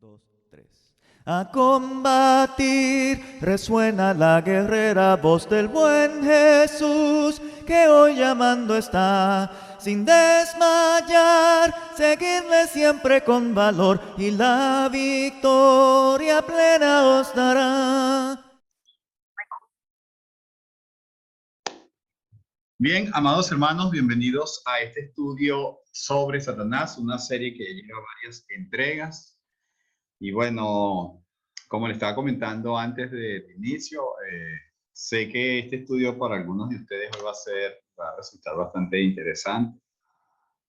2, 3. A combatir resuena la guerrera voz del buen Jesús, que hoy llamando está, sin desmayar, seguirle siempre con valor y la victoria plena os dará. Bien, amados hermanos, bienvenidos a este estudio sobre Satanás, una serie que lleva varias entregas. Y bueno, como le estaba comentando antes del inicio, sé que este estudio para algunos de ustedes hoy va a resultar bastante interesante.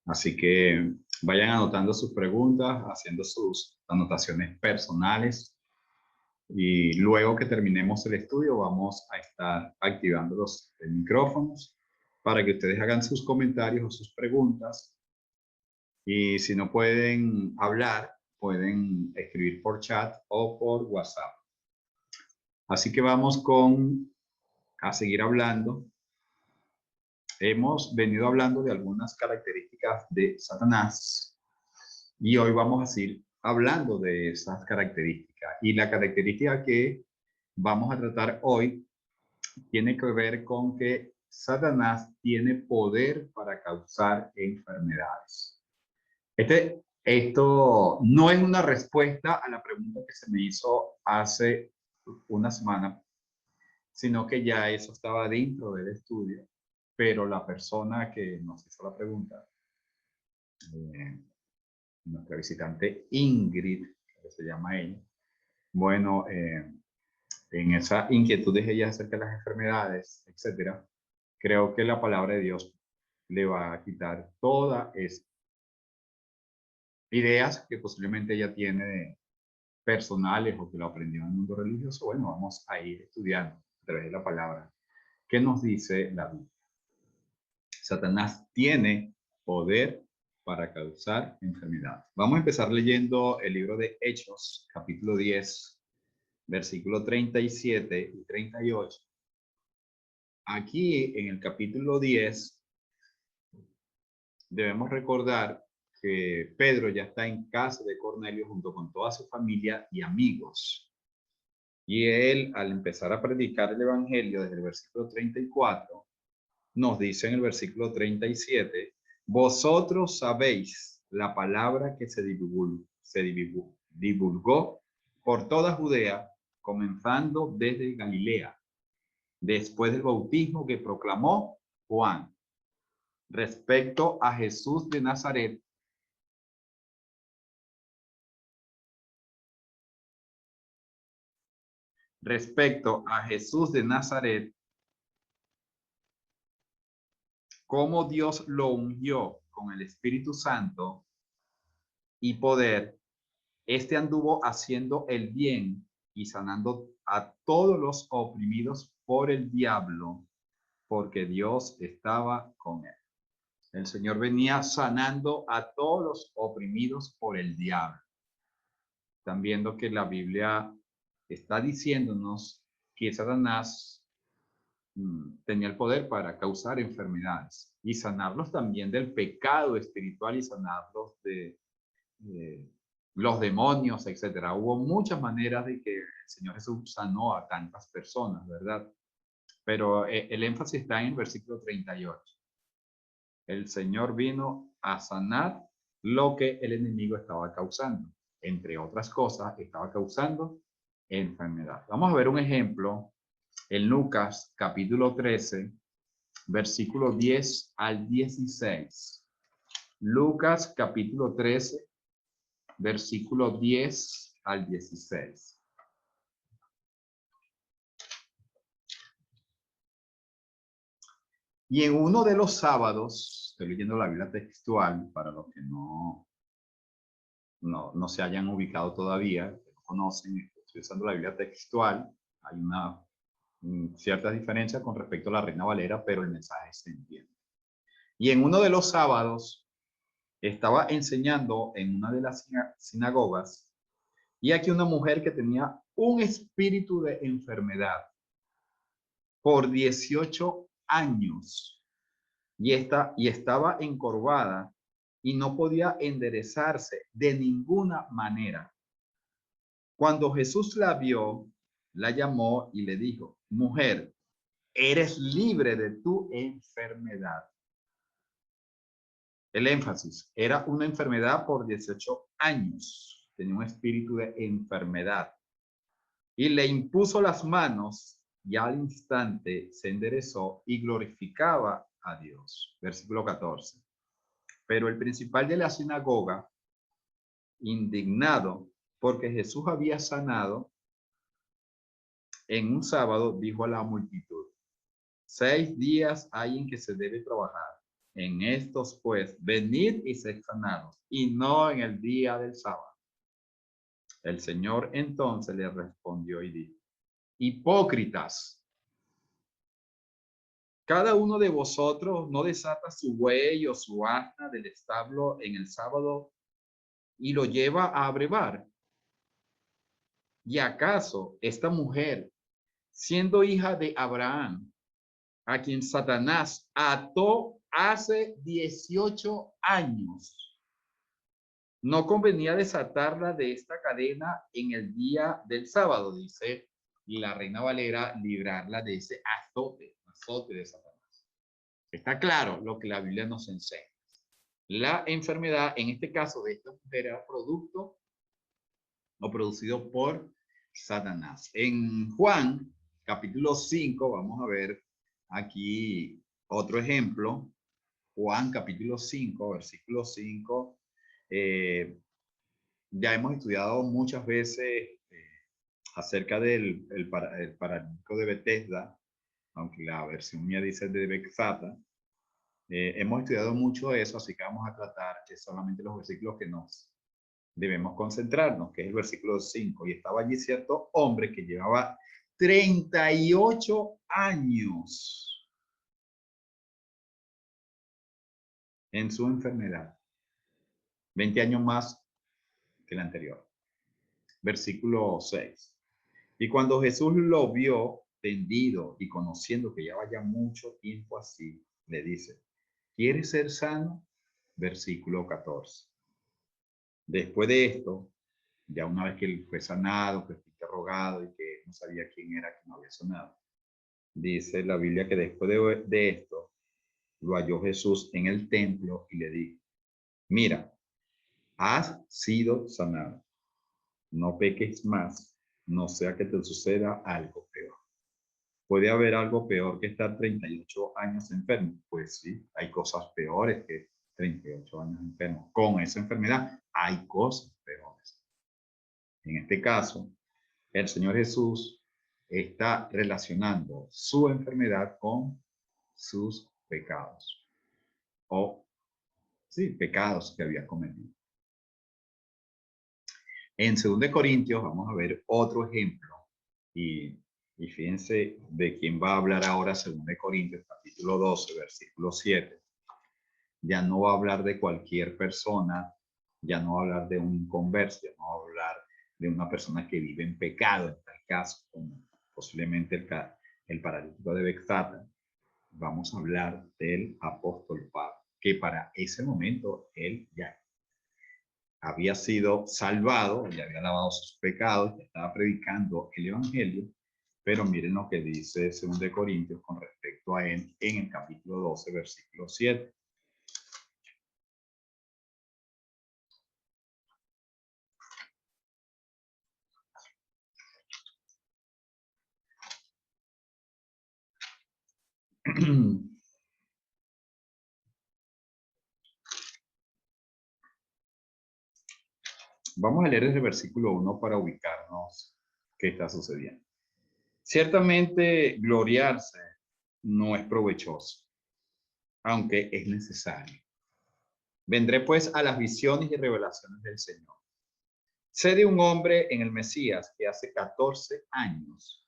Así que vayan anotando sus preguntas, haciendo sus anotaciones personales. Y luego que terminemos el estudio, vamos a estar activando los micrófonos para que ustedes hagan sus comentarios o sus preguntas. Y si no pueden hablar, pueden escribir por chat o por WhatsApp. Así que vamos a seguir hablando. Hemos venido hablando de algunas características de Satanás y hoy vamos a seguir hablando de esas características. Y la característica que vamos a tratar hoy tiene que ver con que Satanás tiene poder para causar enfermedades. Esto no es una respuesta a la pregunta que se me hizo hace una semana, sino que ya eso estaba dentro del estudio, pero la persona que nos hizo la pregunta, nuestra visitante Ingrid, que se llama ella, bueno, en esa inquietud de ella acerca de las enfermedades, etcétera, creo que la palabra de Dios le va a quitar todas esas ideas que posiblemente ella tiene personales o que lo aprendió en el mundo religioso. Bueno, vamos a ir estudiando a través de la palabra. ¿Qué nos dice la Biblia? Satanás tiene poder para causar enfermedad. Vamos a empezar leyendo el libro de Hechos, capítulo 10, versículo 37 y 38. Aquí en el capítulo 10 debemos recordar que Pedro ya está en casa de Cornelio junto con toda su familia y amigos. Y él, al empezar a predicar el evangelio desde el versículo 34, nos dice en el versículo 37, vosotros sabéis la palabra que se divulgó por toda Judea, comenzando desde Galilea, después del bautismo que proclamó Juan, respecto a Jesús de Nazaret, cómo Dios lo ungió con el Espíritu Santo y poder. Este anduvo haciendo el bien y sanando a todos los oprimidos por el diablo, porque Dios estaba con él. El Señor venía sanando a todos los oprimidos por el diablo. Están viendo que la Biblia está diciéndonos que Satanás tenía el poder para causar enfermedades y sanarlos también del pecado espiritual y sanarlos de los demonios, etcétera. Hubo muchas maneras de que el Señor Jesús sanó a tantas personas, ¿verdad? Pero el énfasis está en el versículo 38. El Señor vino a sanar lo que el enemigo estaba causando. Entre otras cosas, estaba causando enfermedad. Vamos a ver un ejemplo en Lucas capítulo 13, versículo 10 al 16. Lucas capítulo 13, versículo 10 al 16. Y en uno de los sábados, estoy leyendo la Biblia textual para los que no se hayan ubicado todavía, que no conocen, estoy usando la Biblia textual. Hay una cierta diferencia con respecto a la Reina Valera, pero el mensaje se entiende. Y en uno de los sábados estaba enseñando en una de las sinagogas, y aquí una mujer que tenía un espíritu de enfermedad por 18 años y estaba encorvada y no podía enderezarse de ninguna manera. Cuando Jesús la vio, la llamó y le dijo, mujer, eres libre de tu enfermedad. El énfasis, era una enfermedad por 18 años. Tenía un espíritu de enfermedad. Y le impuso las manos y al instante se enderezó y glorificaba a Dios. Versículo 14. Pero el principal de la sinagoga, indignado porque Jesús había sanado en un sábado, dijo a la multitud, 6 días hay en que se debe trabajar. En estos, pues, venid y sed sanados, y no en el día del sábado. El Señor entonces le respondió y dijo, hipócritas, cada uno de vosotros no desata su buey o su asna del establo en el sábado y lo lleva a abrevar. ¿Y acaso esta mujer, siendo hija de Abraham, a quien Satanás ató hace 18 años, no convenía desatarla de esta cadena en el día del sábado? Dice la Reina Valera, librarla de ese azote de Satanás. Está claro lo que la Biblia nos enseña. La enfermedad, en este caso de esta mujer, era producto o producido por Satanás. En Juan, capítulo 5, vamos a ver aquí otro ejemplo. Juan, capítulo 5, versículo 5. Ya hemos estudiado muchas veces acerca del el paralítico de Bethesda, aunque la versión mía dice de Bethsata. Hemos estudiado mucho eso, así que vamos a tratar solamente los versículos que nos debemos concentrarnos, que es el versículo 5. Y estaba allí cierto hombre que llevaba 38 años en su enfermedad, 20 años más que el anterior. Versículo 6. Y cuando Jesús lo vio tendido y conociendo que llevaba ya mucho tiempo así, le dice, ¿quieres ser sano? Versículo 14. Después de esto, ya una vez que él fue sanado, que fue interrogado y que no sabía quién era que no había sanado, dice la Biblia que después de esto, lo halló Jesús en el templo y le dijo, mira, has sido sanado, no peques más, no sea que te suceda algo peor. ¿Puede haber algo peor que estar 38 años enfermo? Pues sí, hay cosas peores que 38 años enfermo. Con esa enfermedad hay cosas peores. En este caso, el Señor Jesús está relacionando su enfermedad con sus pecados. O, sí, pecados que había cometido. En 2 Corintios vamos a ver otro ejemplo. Y fíjense de quién va a hablar ahora 2 Corintios, capítulo 12, versículo 7. Ya no va a hablar de cualquier persona, ya no va a hablar de un inconverso, ya no va a hablar de una persona que vive en pecado, en tal caso, como posiblemente el paralítico de Bethsata. Vamos a hablar del apóstol Pablo, que para ese momento él ya había sido salvado, ya había lavado sus pecados, ya estaba predicando el evangelio, pero miren lo que dice 2 Corintios con respecto a él en el capítulo 12, versículo 7. Vamos a leer desde el versículo 1 para ubicarnos qué está sucediendo. Ciertamente, gloriarse no es provechoso, aunque es necesario. Vendré pues a las visiones y revelaciones del Señor. Sé de un hombre en el Mesías que hace 14 años,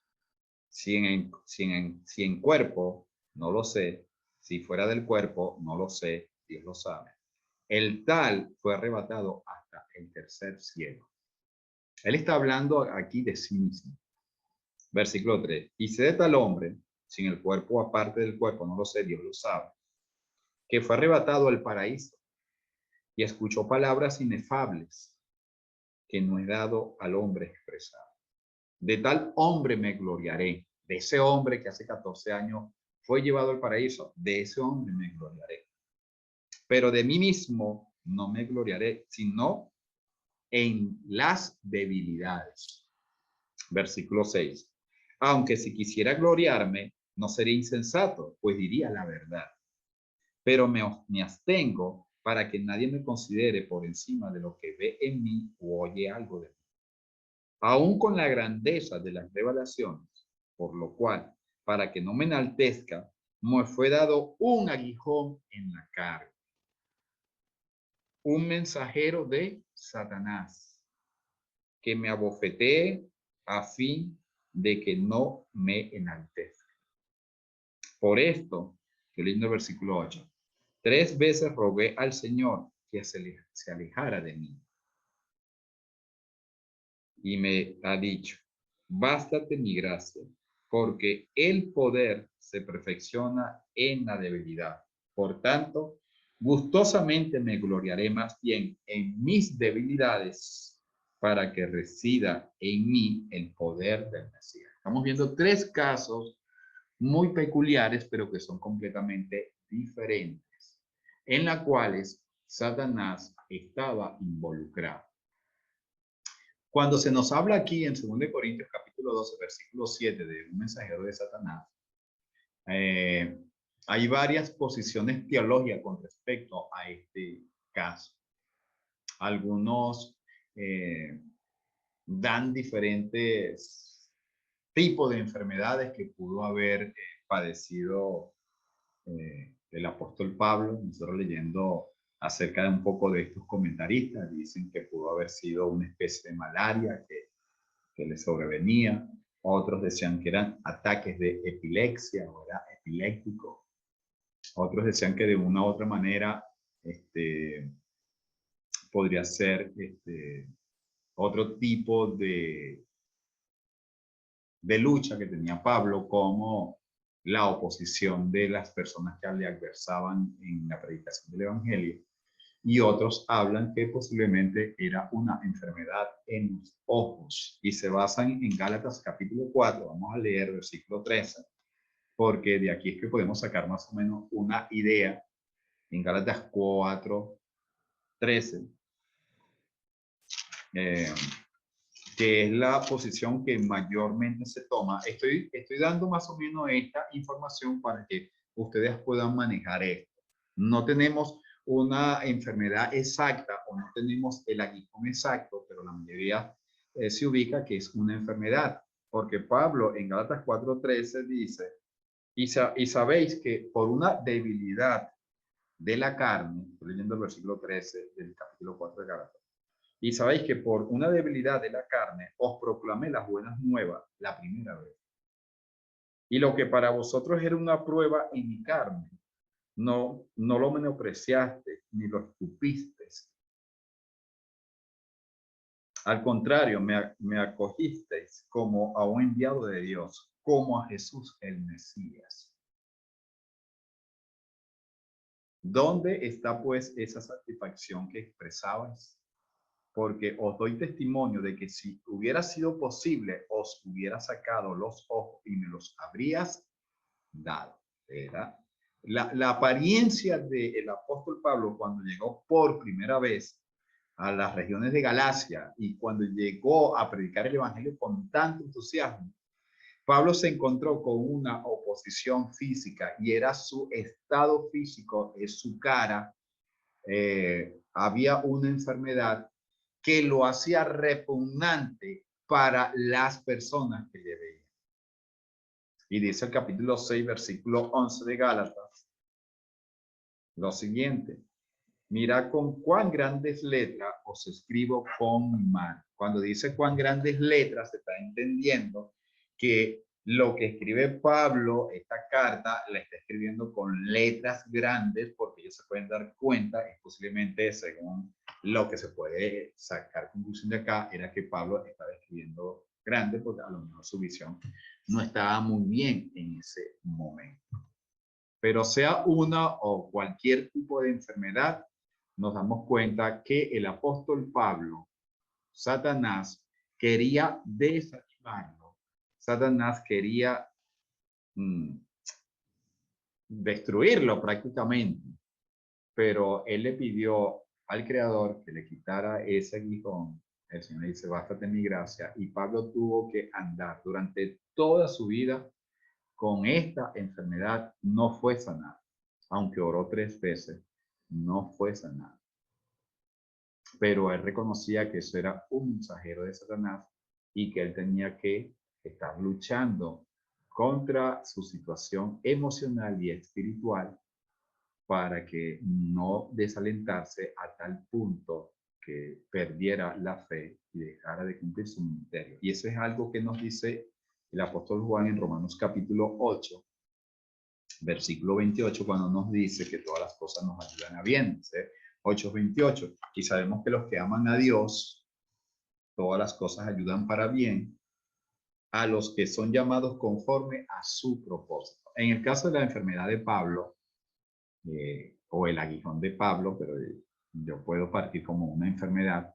si en cuerpo, no lo sé, si fuera del cuerpo, no lo sé, Dios lo sabe. El tal fue arrebatado hasta el tercer cielo. Él está hablando aquí de sí mismo. Versículo 3. Y sé de tal hombre, sin el cuerpo aparte del cuerpo, no lo sé, Dios lo sabe, que fue arrebatado al paraíso y escuchó palabras inefables que no es dado al hombre expresar. De tal hombre me gloriaré, de ese hombre que hace 14 años fue llevado al paraíso, de ese hombre me gloriaré. Pero de mí mismo no me gloriaré, sino en las debilidades. Versículo 6. Aunque si quisiera gloriarme, no sería insensato, pues diría la verdad. Pero me abstengo para que nadie me considere por encima de lo que ve en mí o oye algo de mí. Aún con la grandeza de las revelaciones, por lo cual, para que no me enaltezca, me fue dado un aguijón en la carne, un mensajero de Satanás, que me abofetee a fin de que no me enaltezca. Por esto, qué lindo versículo 8, 3 veces rogué al Señor que se alejara de mí. Y me ha dicho, bástate mi gracia, porque el poder se perfecciona en la debilidad. Por tanto, gustosamente me gloriaré más bien en mis debilidades para que resida en mí el poder del Mesías. Estamos viendo 3 casos muy peculiares, pero que son completamente diferentes, en las cuales Satanás estaba involucrado. Cuando se nos habla aquí en 2 Corintios capítulo 12, versículo 7 de un mensajero de Satanás, hay varias posiciones teológicas con respecto a este caso. Algunos dan diferentes tipos de enfermedades que pudo haber padecido el apóstol Pablo. Nosotros leyendo acerca de un poco de estos comentaristas, dicen que pudo haber sido una especie de malaria que le sobrevenía. Otros decían que eran ataques de epilepsia o era epiléptico. Otros decían que de una u otra manera podría ser otro tipo de lucha que tenía Pablo, como la oposición de las personas que le adversaban en la predicación del Evangelio. Y otros hablan que posiblemente era una enfermedad en los ojos y se basan en Gálatas capítulo 4. Vamos a leer versículo 13, porque de aquí es que podemos sacar más o menos una idea. En Gálatas 4, 13, que es la posición que mayormente se toma. Estoy dando más o menos esta información para que ustedes puedan manejar esto. No tenemos una enfermedad exacta o no tenemos el aguijón exacto, pero la mayoría se ubica que es una enfermedad, porque Pablo en Gálatas 4:13 dice, y sabéis que por una debilidad de la carne, estoy leyendo el versículo 13 del capítulo 4 de Gálatas, y sabéis que por una debilidad de la carne os proclamé las buenas nuevas la primera vez. Y lo que para vosotros era una prueba en mi carne, no lo menospreciaste ni lo escupisteis. Al contrario, me acogisteis como a un enviado de Dios, como a Jesús el Mesías. ¿Dónde está pues esa satisfacción que expresabais? Porque os doy testimonio de que si hubiera sido posible, os hubiera sacado los ojos y me los habrías dado. ¿Verdad? La apariencia del apóstol Pablo cuando llegó por primera vez a las regiones de Galacia y cuando llegó a predicar el evangelio con tanto entusiasmo, Pablo se encontró con una oposición física y era su estado físico, es su cara. Había una enfermedad que lo hacía repugnante para las personas que le veían. Y dice el capítulo 6, versículo 11 de Gálatas, lo siguiente: mira con cuán grandes letras os escribo con mi mano. Cuando dice cuán grandes letras, se está entendiendo que lo que escribe Pablo, esta carta, la está escribiendo con letras grandes, porque ellos se pueden dar cuenta, es posiblemente, según lo que se puede sacar conclusión de acá, era que Pablo estaba escribiendo grande, porque a lo mejor su visión no estaba muy bien en ese momento. Pero sea una o cualquier tipo de enfermedad, nos damos cuenta que el apóstol Pablo Satanás quería desanimarlo. Satanás quería destruirlo prácticamente, pero él le pidió al Creador que le quitara ese aguijón. El Señor le dice, bástate mi gracia, y Pablo tuvo que andar durante toda su vida con esta enfermedad. No fue sanado, aunque oró 3 veces, no fue sanado. Pero él reconocía que eso era un mensajero de Satanás y que él tenía que estar luchando contra su situación emocional y espiritual para que no desalentarse a tal punto que perdiera la fe y dejara de cumplir su ministerio. Y eso es algo que nos dice el apóstol Juan en Romanos capítulo 8, versículo 28, cuando nos dice que todas las cosas nos ayudan a bien. ¿Sí? 8:28. Y sabemos que los que aman a Dios, todas las cosas ayudan para bien a los que son llamados conforme a su propósito. En el caso de la enfermedad de Pablo, o el aguijón de Pablo, pero yo puedo partir como una enfermedad.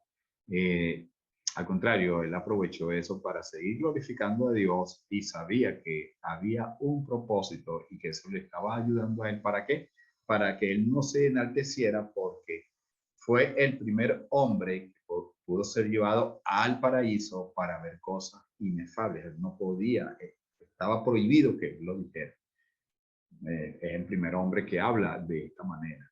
Al contrario, él aprovechó eso para seguir glorificando a Dios y sabía que había un propósito y que eso le estaba ayudando a él. ¿Para qué? Para que él no se enalteciera, porque fue el primer hombre que pudo ser llevado al paraíso para ver cosas inefables. Él no podía, estaba prohibido que él lo dijera. Es el primer hombre que habla de esta manera,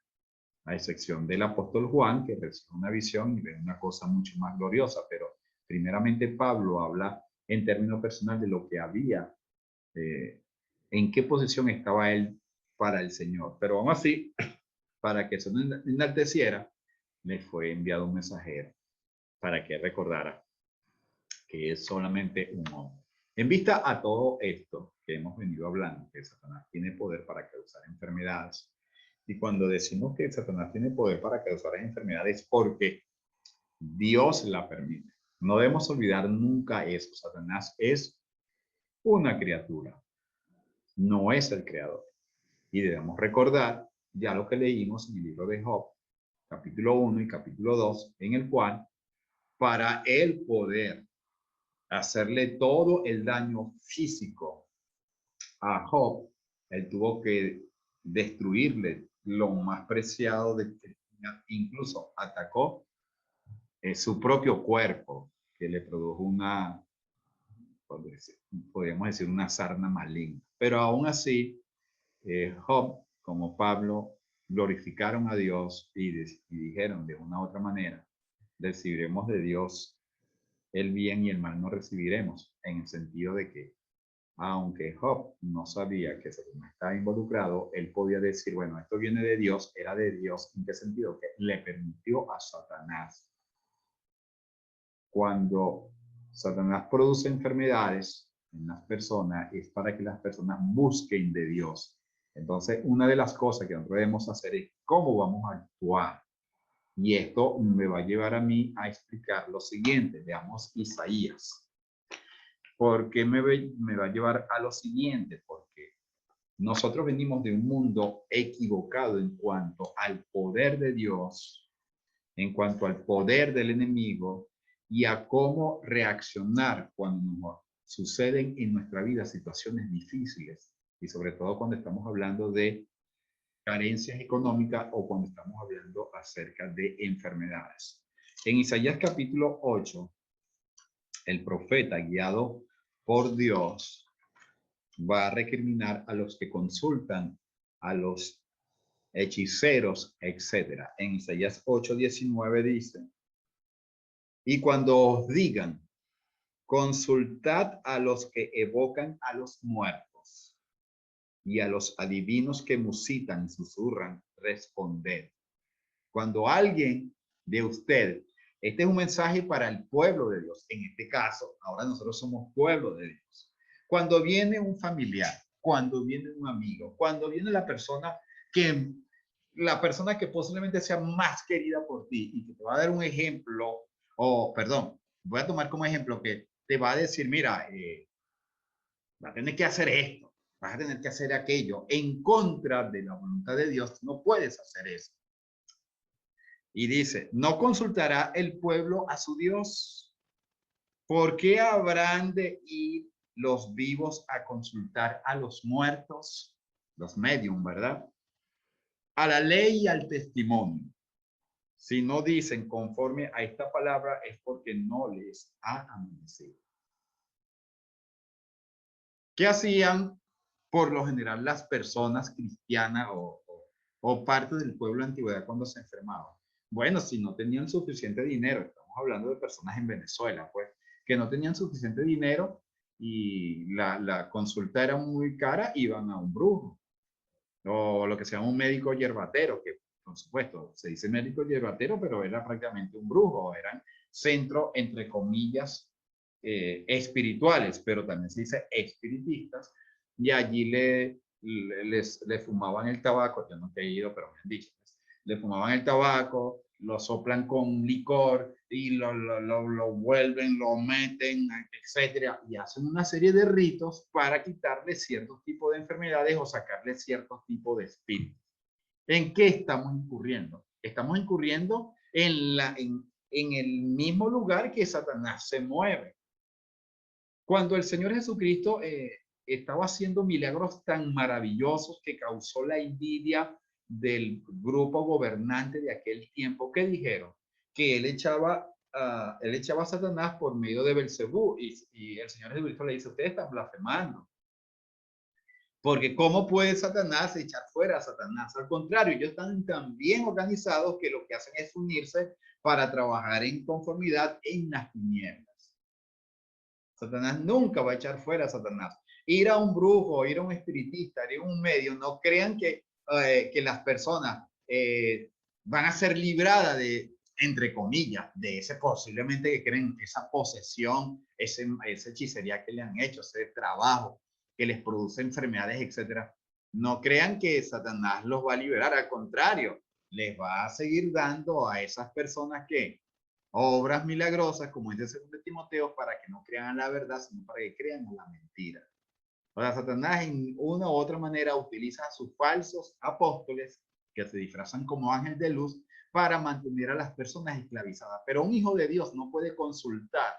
a excepción del apóstol Juan, que recibe una visión y ve una cosa mucho más gloriosa, pero primeramente Pablo habla en términos personales de lo que había, en qué posición estaba él para el Señor. Pero aún así, para que se enalteciera, le fue enviado un mensajero para que recordara que es solamente un hombre. En vista a todo esto que hemos venido hablando, que Satanás tiene poder para causar enfermedades, y cuando decimos que Satanás tiene poder para causar enfermedades, porque Dios la permite. No debemos olvidar nunca eso. Satanás es una criatura, no es el creador. Y debemos recordar ya lo que leímos en el libro de Job, capítulo 1 y capítulo 2, en el cual, para él poder hacerle todo el daño físico a Job, él tuvo que destruirle lo más preciado de que incluso atacó su propio cuerpo, que le produjo una, podríamos decir, una sarna maligna. Pero aún así, Job, como Pablo, glorificaron a Dios y dijeron de una u otra manera, recibiremos de Dios el bien y el mal no recibiremos, en el sentido de que aunque Job no sabía que Satanás estaba involucrado, él podía decir, bueno, esto viene de Dios, era de Dios. ¿En qué sentido? Que le permitió a Satanás. Cuando Satanás produce enfermedades en las personas, es para que las personas busquen de Dios. Entonces, una de las cosas que nosotros debemos hacer es cómo vamos a actuar. Y esto me va a llevar a mí a explicar lo siguiente. Veamos Isaías. ¿Por qué me va a llevar a lo siguiente? Porque nosotros venimos de un mundo equivocado en cuanto al poder de Dios, en cuanto al poder del enemigo y a cómo reaccionar cuando nos suceden en nuestra vida situaciones difíciles, y sobre todo cuando estamos hablando de carencias económicas o cuando estamos hablando acerca de enfermedades. En Isaías capítulo 8, el profeta guiado por Dios va a recriminar a los que consultan, a los hechiceros, etc. En Isaías 8:19 dice, y cuando os digan, consultad a los que evocan a los muertos y a los adivinos que musitan y susurran, responded. Cuando alguien de usted, este es un mensaje para el pueblo de Dios, en este caso, ahora nosotros somos pueblo de Dios. Cuando viene un familiar, cuando viene un amigo, cuando viene la persona que posiblemente sea más querida por ti y que te va a dar un ejemplo, o perdón, voy a tomar como ejemplo que te va a decir, mira, va a tener que hacer esto, vas a tener que hacer aquello, en contra de la voluntad de Dios, no puedes hacer eso. Y dice, no consultará el pueblo a su Dios. ¿Por qué habrán de ir los vivos a consultar a los muertos? Los medium, ¿verdad? A la ley y al testimonio. Si no dicen conforme a esta palabra es porque no les ha amanecido. ¿Qué hacían por lo general las personas cristianas o parte del pueblo de la antigüedad cuando se enfermaban? Bueno, si no tenían suficiente dinero, estamos hablando de personas en Venezuela, pues, que no tenían suficiente dinero y la consulta era muy cara, iban a un brujo o lo que se llama un médico yerbatero, que por supuesto se dice médico yerbatero, pero era prácticamente un brujo, eran centros, entre comillas, espirituales, pero también se dice espiritistas, y allí le fumaban el tabaco, yo no he ido, pero me han dicho, le fumaban el tabaco, lo soplan con licor y lo vuelven, lo meten, etcétera, y hacen una serie de ritos para quitarle ciertos tipos de enfermedades o sacarle ciertos tipos de espíritus. ¿En qué estamos incurriendo? Estamos incurriendo en el mismo lugar que Satanás se mueve. Cuando el Señor Jesucristo estaba haciendo milagros tan maravillosos que causó la envidia del grupo gobernante de aquel tiempo, ¿qué dijeron? Que él echaba a Satanás por medio de Belcebú, y el Señor Jesucristo le dice, ustedes están blasfemando. Porque ¿cómo puede Satanás echar fuera a Satanás? Al contrario, ellos están tan bien organizados que lo que hacen es unirse para trabajar en conformidad en las tinieblas. Satanás nunca va a echar fuera a Satanás. Ir a un brujo, ir a un espiritista, ir a un medio, no crean que las personas van a ser libradas de, entre comillas, de ese posiblemente que creen esa posesión, esa hechicería que le han hecho, ese trabajo que les produce enfermedades, etcétera. No crean que Satanás los va a liberar, al contrario, les va a seguir dando a esas personas que obras milagrosas, como dice 2 Timoteo, para que no crean en la verdad, sino para que crean en la mentira. O sea, Satanás en una u otra manera utiliza a sus falsos apóstoles, que se disfrazan como ángeles de luz, para mantener a las personas esclavizadas. Pero un hijo de Dios no puede consultar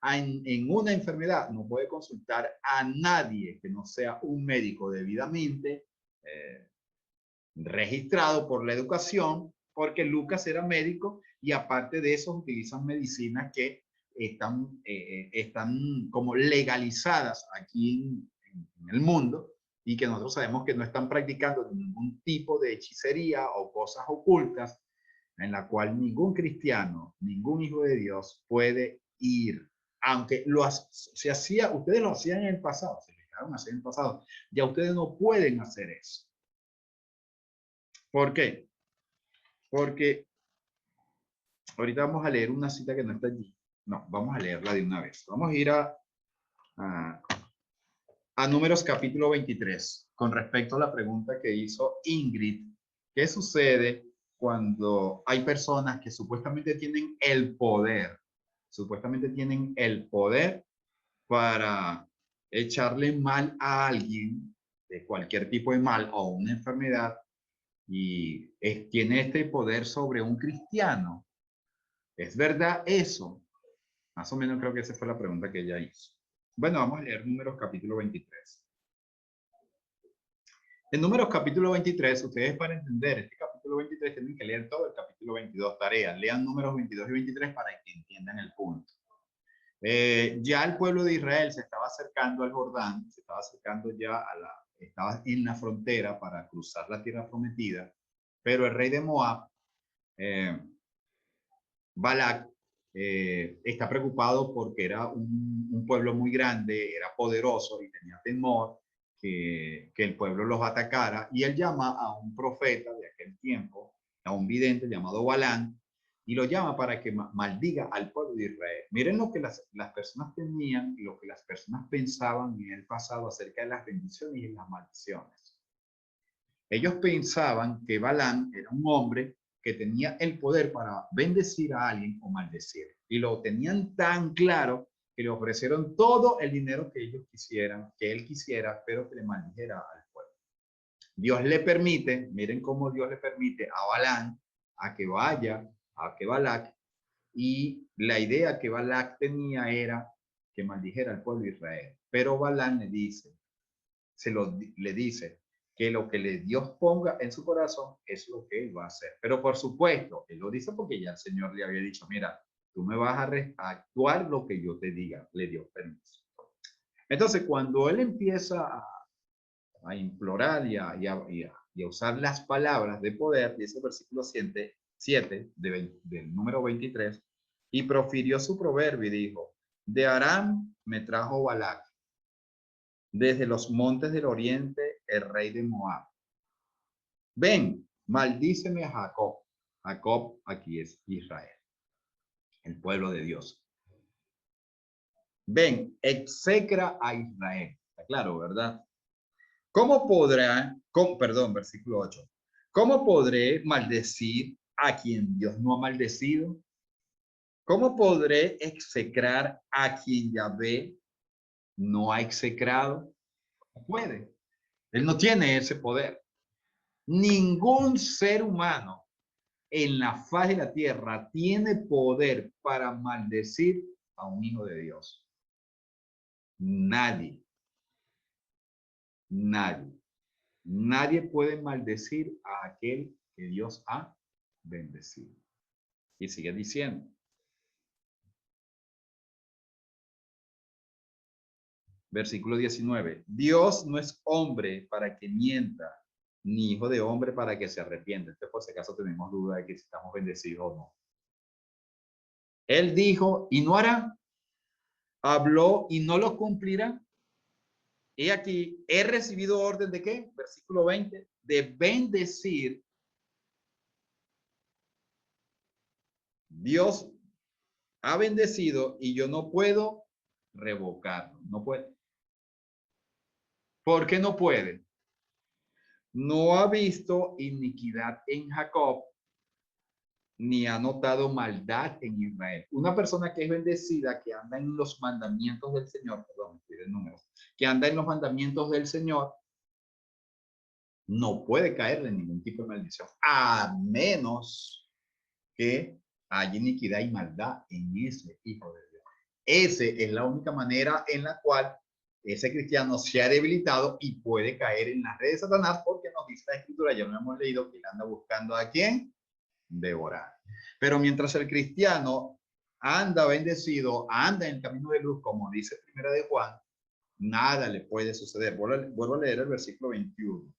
en una enfermedad, no puede consultar a nadie que no sea un médico debidamente registrado por la educación, porque Lucas era médico y aparte de eso utilizan medicinas que están como legalizadas aquí en el mundo y que nosotros sabemos que no están practicando ningún tipo de hechicería o cosas ocultas en la cual ningún cristiano, ningún hijo de Dios puede ir. Aunque se hacía, ustedes lo hacían en el pasado, se dejaron hacer en el pasado, ya ustedes no pueden hacer eso. ¿Por qué? Porque ahorita vamos a leer una cita que no está allí. No, vamos a leerla de una vez. Vamos a ir a Números capítulo 23, con respecto a la pregunta que hizo Ingrid. ¿Qué sucede cuando hay personas que supuestamente tienen el poder? Supuestamente tienen el poder para echarle mal a alguien de cualquier tipo de mal o una enfermedad y tiene este poder sobre un cristiano. ¿Es verdad eso? Más o menos creo que esa fue la pregunta que ella hizo. Bueno, vamos a leer Números capítulo 23. En Números capítulo 23, ustedes para entender este capítulo 23 tienen que leer todo el capítulo 22, tarea. Lean Números 22 y 23 para que entiendan el punto. Ya el pueblo de Israel se estaba acercando al Jordán, se estaba acercando ya estaba en la frontera para cruzar la tierra prometida, pero el rey de Moab, Balac, está preocupado porque era un pueblo muy grande, era poderoso y tenía temor que el pueblo los atacara, y él llama a un profeta de aquel tiempo, a un vidente llamado Balán, y lo llama para que maldiga al pueblo de Israel. Miren lo que las personas tenían y lo que las personas pensaban en el pasado acerca de las bendiciones y las maldiciones. Ellos pensaban que Balán era un hombre que tenía el poder para bendecir a alguien o maldecir. Y lo tenían tan claro que le ofrecieron todo el dinero que ellos quisieran, que él quisiera, pero que le maldijera al pueblo. Dios le permite, miren cómo Dios le permite a Balán a que vaya, a que Balac, y la idea que Balac tenía era que maldijera al pueblo de Israel. Pero Balac le dice que lo que Dios ponga en su corazón es lo que él va a hacer. Pero por supuesto, él lo dice porque ya el Señor le había dicho, mira, tú me vas a actuar lo que yo te diga. Le dio permiso. Entonces, cuando él empieza a implorar y a usar las palabras de poder, dice el versículo 7 del número 23, y profirió su proverbio y dijo, de Aram me trajo Balac, desde los montes del oriente el rey de Moab. Ven, maldíceme a Jacob. Jacob aquí es Israel, el pueblo de Dios. Ven, execra a Israel. Está claro, ¿verdad? ¿Cómo podrá, perdón, versículo 8, cómo podré maldecir a quien Dios no ha maldecido? ¿Cómo podré execrar a quien Yahvé no ha execrado? No puede. Él no tiene ese poder. Ningún ser humano en la faz de la tierra tiene poder para maldecir a un hijo de Dios. Nadie. Nadie. Nadie puede maldecir a aquel que Dios ha bendecido. Y sigue diciendo. Versículo 19. Dios no es hombre para que mienta, ni hijo de hombre para que se arrepienta. Entonces, por si acaso tenemos duda de que si estamos bendecidos o no. Él dijo y no hará. Habló y no lo cumplirá. Y aquí, he recibido orden de ¿qué? Versículo 20. De bendecir. Dios ha bendecido y yo no puedo revocarlo. No puede. ¿Por qué no puede? No ha visto iniquidad en Jacob, ni ha notado maldad en Israel. Una persona que es bendecida, que anda en los mandamientos del Señor, perdón, el número, que anda en los mandamientos del Señor, no puede caerle en ningún tipo de maldición, a menos que haya iniquidad y maldad en ese hijo de Dios. Esa es la única manera en la cual ese cristiano se ha debilitado y puede caer en las redes de Satanás, porque nos dice la escritura, ya lo hemos leído, que él anda buscando a quién devorar. Pero mientras el cristiano anda bendecido, anda en el camino de luz, como dice Primera de Juan, nada le puede suceder. Vuelvo a leer el versículo 21.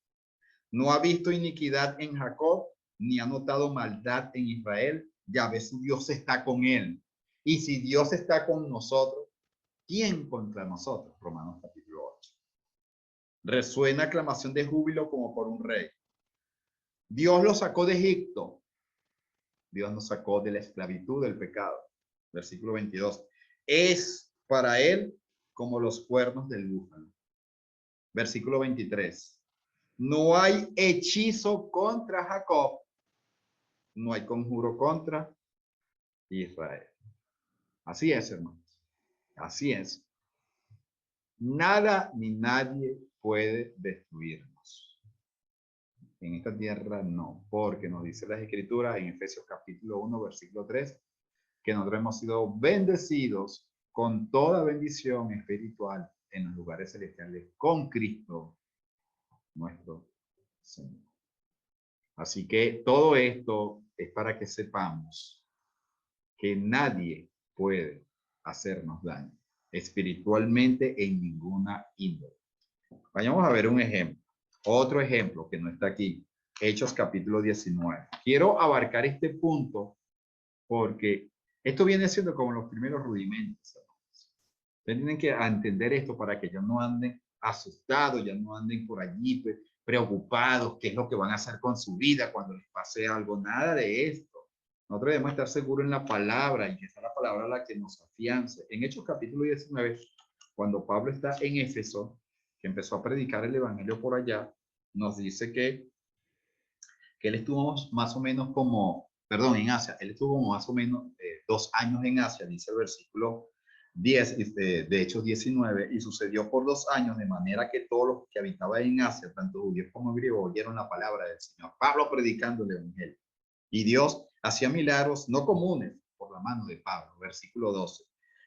No ha visto iniquidad en Jacob, ni ha notado maldad en Israel. Ya ves, su Dios está con él. Y si Dios está con nosotros, ¿quién contra nosotros? Romanos capítulo 8. Resuena aclamación de júbilo como por un rey. Dios lo sacó de Egipto. Dios nos sacó de la esclavitud del pecado. Versículo 22. Es para él como los cuernos del búfalo. Versículo 23. No hay hechizo contra Jacob. No hay conjuro contra Israel. Así es, hermanos. Así es. Nada ni nadie puede destruirnos. En esta tierra no, porque nos dice las escrituras en Efesios capítulo 1, versículo 3, que nosotros hemos sido bendecidos con toda bendición espiritual en los lugares celestiales con Cristo, nuestro Señor. Así que todo esto es para que sepamos que nadie puede hacernos daño espiritualmente en ninguna índole. Vayamos a ver un ejemplo. Otro ejemplo que no está aquí. Hechos capítulo 19. Quiero abarcar este punto porque esto viene siendo como los primeros rudimentos. Ustedes tienen que entender esto para que ya no anden asustados, ya no anden por allí preocupados, qué es lo que van a hacer con su vida cuando les pase algo. Nada de esto. Nosotros debemos estar seguros en la palabra y que sea la palabra la que nos afiance. En Hechos capítulo 19, cuando Pablo está en Éfeso, que empezó a predicar el evangelio por allá, nos dice que él estuvo más o menos como, perdón, en Asia, él estuvo más o menos 2 años en Asia, dice el versículo 10 de Hechos 19, y sucedió por 2 años, de manera que todos los que habitaban en Asia, tanto judíos como griegos, oyeron la palabra del Señor. Pablo predicando el evangelio. Y Dios hacía milagros no comunes por la mano de Pablo, versículo 12,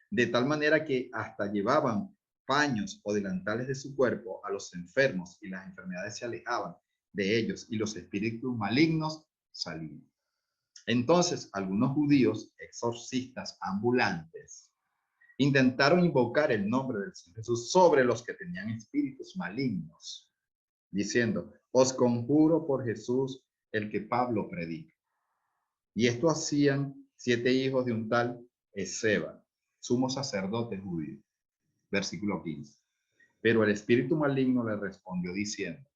de tal manera que hasta llevaban paños o delantales de su cuerpo a los enfermos y las enfermedades se alejaban de ellos y los espíritus malignos salían. Entonces, algunos judíos, exorcistas ambulantes, intentaron invocar el nombre del Señor Jesús sobre los que tenían espíritus malignos, diciendo, os conjuro por Jesús, el que Pablo predica. Y esto hacían 7 hijos de un tal Esceva, sumo sacerdote judío. Versículo 15. Pero el espíritu maligno le respondió diciendo,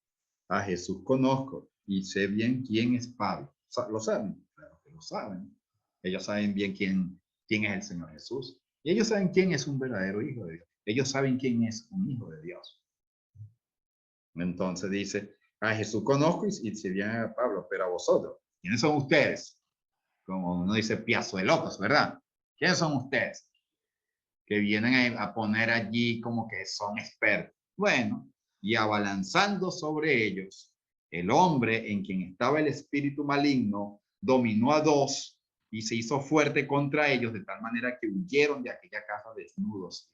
a Jesús conozco y sé bien quién es Pablo. ¿Lo saben? Claro que lo saben. Ellos saben bien quién es el Señor Jesús. Y ellos saben quién es un verdadero hijo de Dios. Ellos saben quién es un hijo de Dios. Entonces dice, a Jesús conozco y sé bien a Pablo, pero a vosotros, ¿quiénes son ustedes? Como uno dice, piazo de locos, ¿verdad? ¿Quiénes son ustedes? Que vienen a poner allí como que son expertos. Bueno, y abalanzando sobre ellos, el hombre en quien estaba el espíritu maligno dominó a 2 y se hizo fuerte contra ellos de tal manera que huyeron de aquella casa desnudos.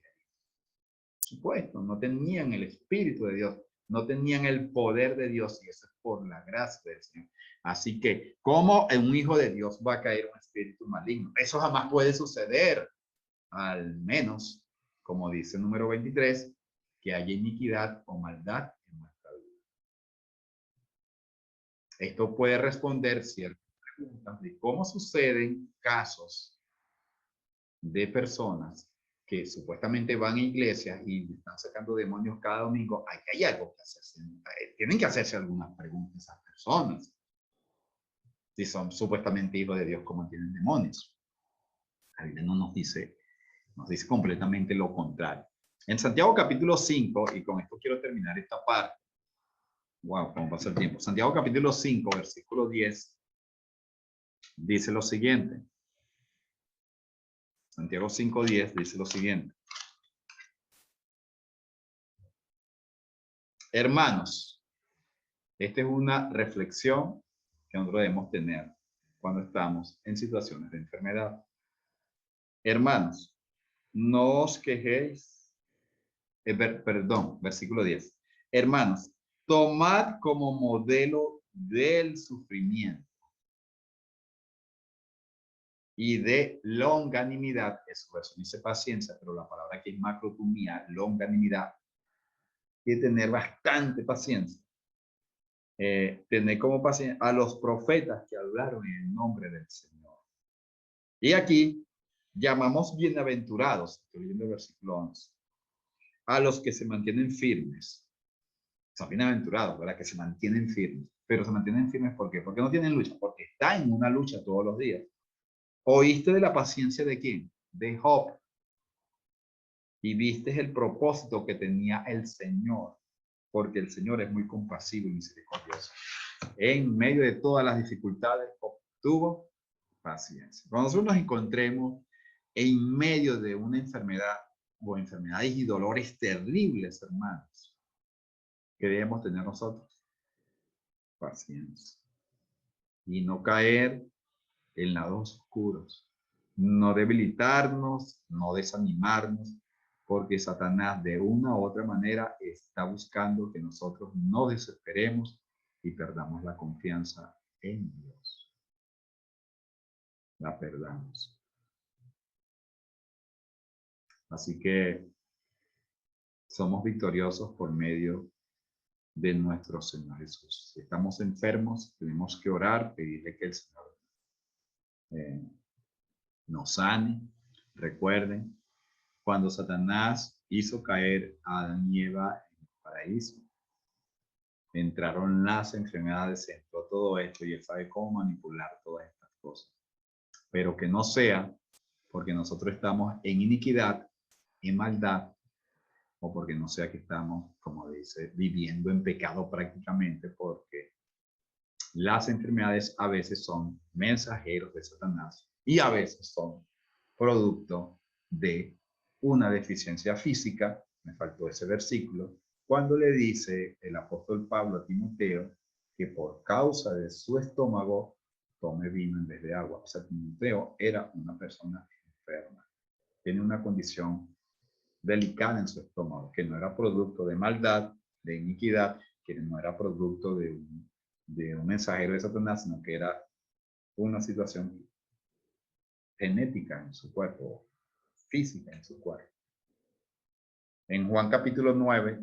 Supuesto, no tenían el espíritu de Dios, no tenían el poder de Dios y eso es por la gracia del Señor. Así que, ¿cómo en un hijo de Dios va a caer un espíritu maligno? Eso jamás puede suceder. Al menos, como dice el número 23, que haya iniquidad o maldad en nuestra vida. Esto puede responder ciertas preguntas de cómo suceden casos de personas que supuestamente van a iglesias y están sacando demonios cada domingo. Hay algo que hacerse. Tienen que hacerse algunas preguntas a esas personas. Si son supuestamente hijos de Dios, ¿cómo tienen demonios? La Biblia no nos dice completamente lo contrario. En Santiago capítulo 5, y con esto quiero terminar esta parte. Wow, cómo pasa el tiempo. Santiago capítulo 5, versículo 10, dice lo siguiente. Santiago 5:10 dice lo siguiente. Hermanos, esta es una reflexión que nosotros debemos tener cuando estamos en situaciones de enfermedad. Hermanos, no os quejéis. Perdón, versículo 10. Hermanos, tomad como modelo del sufrimiento y de longanimidad. Eso dice paciencia, pero la palabra aquí es macrotumía, longanimidad. Quiere tener bastante paciencia. Tener como paciencia a los profetas que hablaron en el nombre del Señor. Y aquí llamamos bienaventurados, estoy leyendo el versículo 11, a los que se mantienen firmes. Son bienaventurados, ¿verdad? Que se mantienen firmes. Pero se mantienen firmes, ¿por qué? Porque no tienen lucha, porque están en una lucha todos los días. ¿Oíste de la paciencia de quién? De Job. Y viste el propósito que tenía el Señor, porque el Señor es muy compasivo y misericordioso. En medio de todas las dificultades, obtuvo paciencia. Cuando nosotros nos encontremos en medio de una enfermedad o enfermedades y dolores terribles, hermanos, ¿qué debemos tener nosotros? Paciencia. Y no caer en lados oscuros. No debilitarnos, no desanimarnos, porque Satanás de una u otra manera está buscando que nosotros no desesperemos y perdamos la confianza en Dios. La perdamos. Así que somos victoriosos por medio de nuestro Señor Jesús. Si estamos enfermos, tenemos que orar, pedirle que el Señor nos sane. Recuerden, cuando Satanás hizo caer a Adán y Eva en el paraíso, entraron las enfermedades, entró todo esto y él sabe cómo manipular todas estas cosas. Pero que no sea porque nosotros estamos en iniquidad, en maldad, o porque no sea que estamos, como dice, viviendo en pecado prácticamente, porque las enfermedades a veces son mensajeros de Satanás y a veces son producto de una deficiencia física. Me faltó ese versículo, cuando le dice el apóstol Pablo a Timoteo que por causa de su estómago tome vino en vez de agua. O sea, Timoteo era una persona enferma. Tiene una condición delicada en su estómago, que no era producto de maldad, de iniquidad, que no era producto de un mensajero de Satanás, sino que era una situación genética en su cuerpo, física en su cuerpo. En Juan capítulo 9,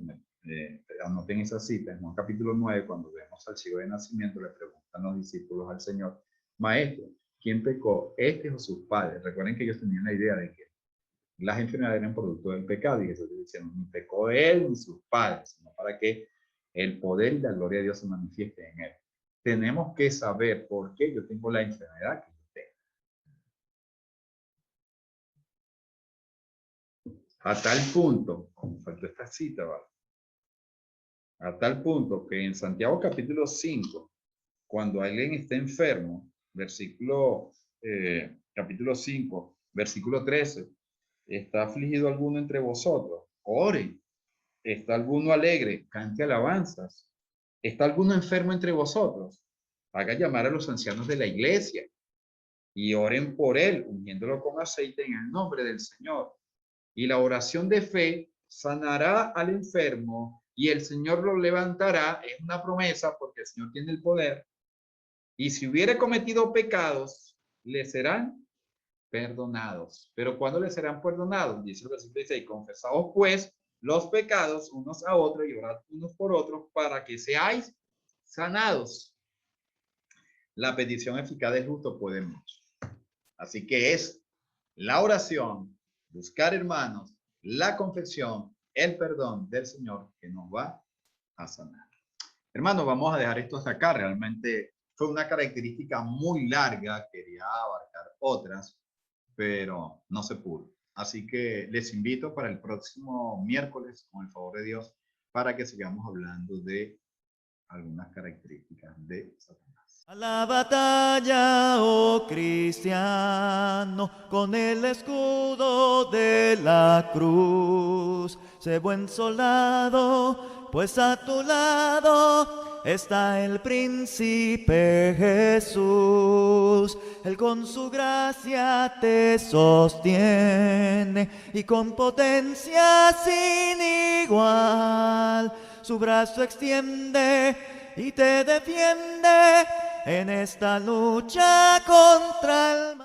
anoten esa cita, en Juan capítulo 9, cuando vemos al ciego de nacimiento, le preguntan los discípulos al Señor, Maestro, ¿quién pecó, este o sus padres? Recuerden que ellos tenían la idea de que las enfermedades eran producto del pecado, y Jesús dice, ni pecó él ni sus padres, sino para que el poder y la gloria de Dios se manifieste en él. Tenemos que saber por qué yo tengo la enfermedad que yo tengo. A tal punto, faltó esta cita, ¿vale? A tal punto que en Santiago capítulo 5, cuando alguien está enfermo, capítulo 5, versículo 13, ¿está afligido alguno entre vosotros? Ore. ¿Está alguno alegre? Cante alabanzas. ¿Está alguno enfermo entre vosotros? Haga llamar a los ancianos de la iglesia y oren por él, ungiéndolo con aceite en el nombre del Señor. Y la oración de fe sanará al enfermo y el Señor lo levantará. Es una promesa porque el Señor tiene el poder. Y si hubiere cometido pecados, le serán perdonados. Pero ¿cuándo le serán perdonados? Dice el versículo 16, confesaos pues los pecados unos a otros y orad unos por otros para que seáis sanados. La petición eficaz del justo puede mucho. Así que es la oración, buscar hermanos, la confesión, el perdón del Señor que nos va a sanar. Hermanos, vamos a dejar esto hasta acá. Realmente fue una característica muy larga, quería abarcar otras, pero no se pudo. Así que les invito para el próximo miércoles, con el favor de Dios, para que sigamos hablando de algunas características de Satanás. A la batalla, oh cristiano, con el escudo de la cruz. Sé buen soldado, pues a tu lado está el príncipe Jesús. Él con su gracia te sostiene y con potencia sin igual su brazo extiende y te defiende en esta lucha contra el mal.